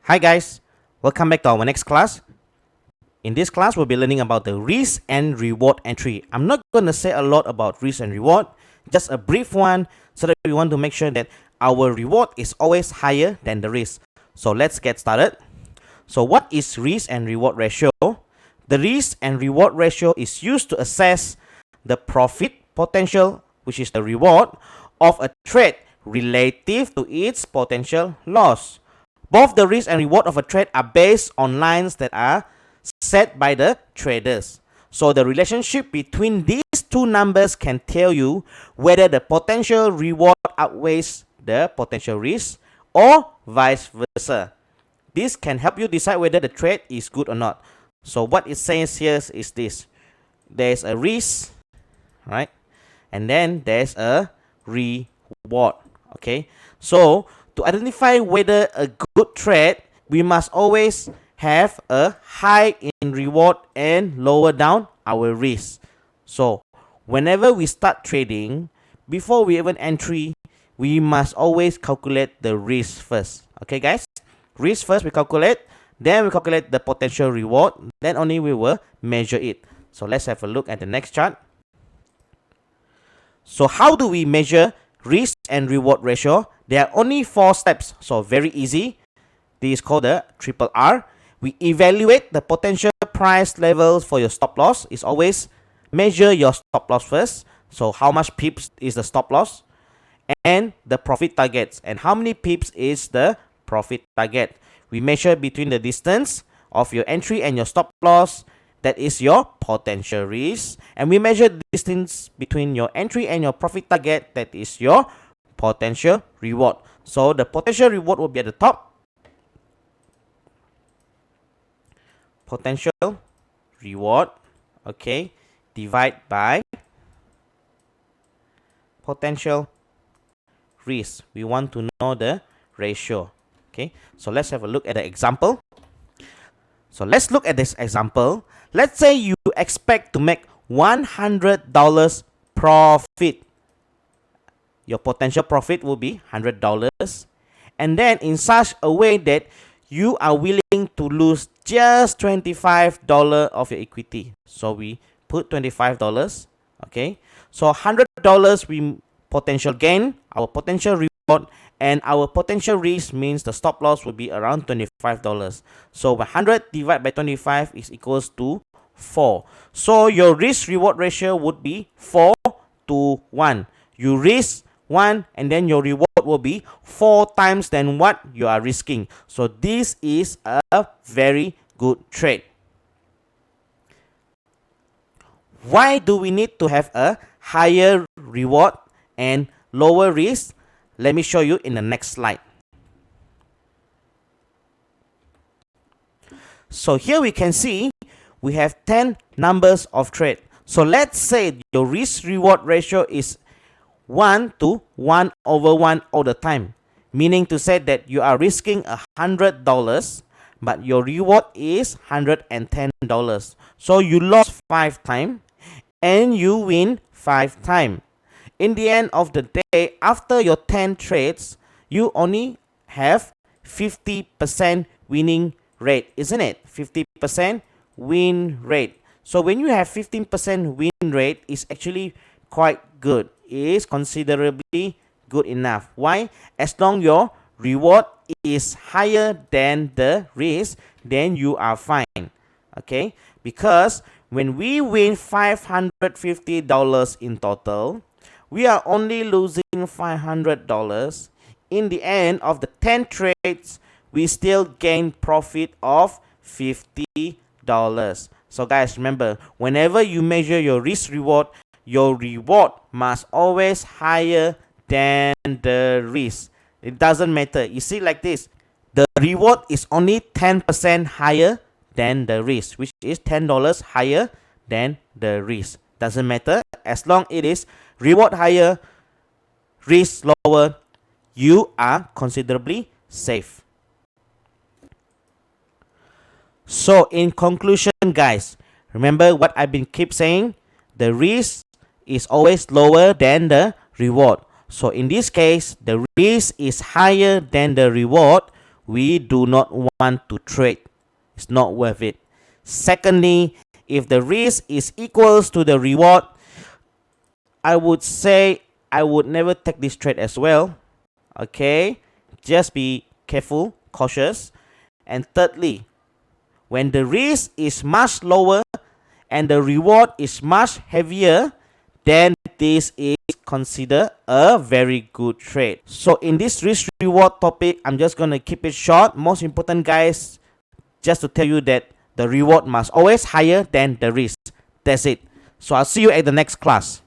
Hi guys, welcome back to our next class. In this class, we'll be learning about the risk and reward entry. I'm not going to say a lot about risk and reward, just a brief one so that we want to make sure that our reward is always higher than the risk. So let's get started. So what is risk and reward ratio? The risk and reward ratio is used to assess the profit potential, which is the reward, of a trade relative to its potential loss. Both the risk and reward of a trade are based on lines that are set by the traders. So the relationship between these two numbers can tell you whether the potential reward outweighs the potential risk or vice versa. This can help you decide whether the trade is good or not. So what it says here is this. There's a risk, right? And then there's a reward. Okay. So to identify whether a good trade, we must always have a high in reward and lower down our risk. So whenever we start trading, before we even entry, we must always calculate the risk first. Okay guys? Risk first we calculate, then we calculate the potential reward, then only we will measure it. So let's have a look at the next chart. So how do we measure risk and reward ratio? There are only 4 steps, so very easy. This is called the triple R. We evaluate the potential price levels for your stop loss. Is always measure your stop loss first. So how much pips is the stop loss? And the profit targets. And how many pips is the profit target? We measure between the distance of your entry and your stop loss. That is your potential risk. And we measure the distance between your entry and your profit target. That is your potential reward. So the potential reward will be at the top. Potential reward, okay, divide by potential risk. We want to know the ratio. Okay, so let's have a look at the example. So let's look at this example. Let's say you expect to make $100 profit. Your potential profit will be $100. And then in such a way that you are willing to lose just $25 of your equity. So we put $25. Okay. So $100 we potential gain, our potential reward, and our potential risk means the stop loss will be around $25. So 100 divided by 25 is equals to 4. So your risk reward ratio would be 4 to 1. You risk 1 and then your reward will be 4 times than what you are risking. So this is a very good trade. Why do we need to have a higher reward and lower risk? Let me show you in the next slide. So here we can see we have 10 numbers of trade. So let's say your risk reward ratio is 1 to 1 over 1 all the time. Meaning to say that you are risking $100, but your reward is $110. So you lost 5 times and you win 5 times. In the end of the day, after your 10 trades, you only have 50% winning rate, isn't it? 50% win rate. So when you have 15% win rate, it's actually quite good. It is considerably good enough. Why? As long your reward is higher than the risk, then you are fine. Okay? Because when we win $550 in total, we are only losing $500. In the end of the 10 trades, we still gain profit of $50. So guys, remember, whenever you measure your risk reward must always higher than the risk. It doesn't matter. You see like this, the reward is only 10% higher than the risk, which is $10 higher than the risk. Doesn't matter. As long it is reward higher, risk lower, you are considerably safe. So in conclusion guys, remember what I've been keep saying, the risk is always lower than the reward. So in this case, the risk is higher than the reward, we do not want to trade. It's not worth it. Secondly, if the risk is equals to the reward, I would say I would never take this trade as well. Okay, just be careful, cautious. And thirdly, when the risk is much lower and the reward is much heavier, then this is considered a very good trade. So in this risk reward topic, I'm just going to keep it short. Most important, guys, just to tell you that the reward must always higher than the risk. That's it. So I'll see you at the next class.